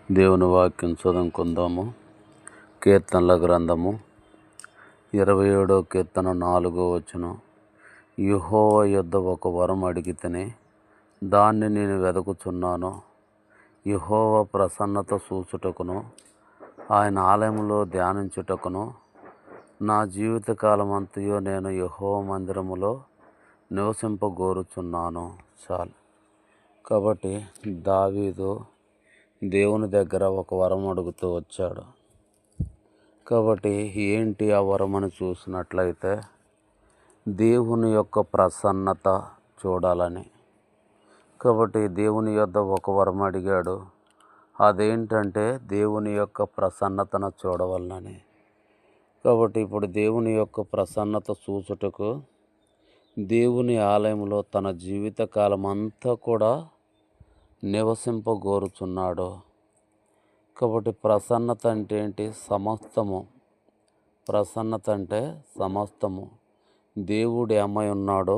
దేవుని వాక్యం చదువుకుందాము. కీర్తనల గ్రంథము 27వ కీర్తన 4వ వచనం. యెహోవా యొద్ద ఒక వరం అడిగితిని, దాన్ని నేను వెదకుచున్నాను. యెహోవా ప్రసన్నత చూచుటకును, ఆయన ఆలయంలో ధ్యానించుటకును నా జీవితకాలమంతయు నేను యెహోవా మందిరములో నివసింపగోరుచున్నాను. చాలు. కాబట్టి దావీదు దేవుని దగ్గర ఒక వరం అడుగుతూ వచ్చాడు. కాబట్టి ఏంటి ఆ వరం అని చూసినట్లయితే, దేవుని యొక్క ప్రసన్నత చూడాలని. కాబట్టి దేవుని యొద్ద ఒక వరం అడిగాడు. అదేంటంటే దేవుని యొక్క ప్రసన్నతను చూడవలనని. కాబట్టి ఇప్పుడు దేవుని యొక్క ప్రసన్నత చూచుటకు దేవుని ఆలయంలో తన జీవితకాలం అంతా కూడా నివసింపగోరుచున్నాడు. కాబట్టి ప్రసన్నత అంటే ఏంటి? సమస్తము. ప్రసన్నత అంటే సమస్తము. దేవుడు ఏమై ఉన్నాడో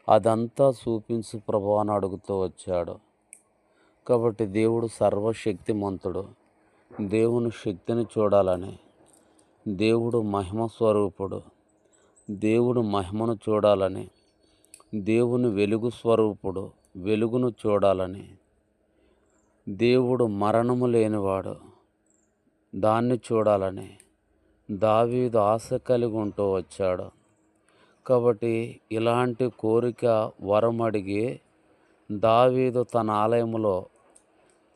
అదంతా చూపించు ప్రభువా అని అడుగుతూ వచ్చాడు. కాబట్టి దేవుడు సర్వశక్తిమంతుడు. దేవుని శక్తిని చూడాలని, దేవుడు మహిమ స్వరూపుడు, దేవుడు మహిమను చూడాలని, దేవుని వెలుగు స్వరూపుడు, వెలుగును చూడాలని, దేవుడు మరణము లేనివాడు, దాన్ని చూడాలని దావీదు ఆశ కలిగి ఉంటూ వచ్చాడు. కాబట్టి ఇలాంటి కోరిక వరం అడిగి దావీదు తన ఆలయంలో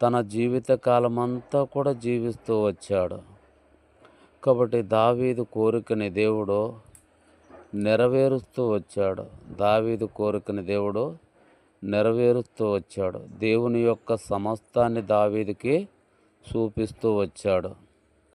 తన జీవితకాలమంతా కూడా జీవిస్తూ వచ్చాడు. కాబట్టి దావీదు కోరికని దేవుడు నెరవేరుస్తూ వచ్చాడు. దావీదు కోరికని దేవుడు నెరవేరుస్తూ వచ్చాడు. దేవుని యొక్క సమస్తాన్ని దావీదుకి చూపిస్తూ వచ్చాడు.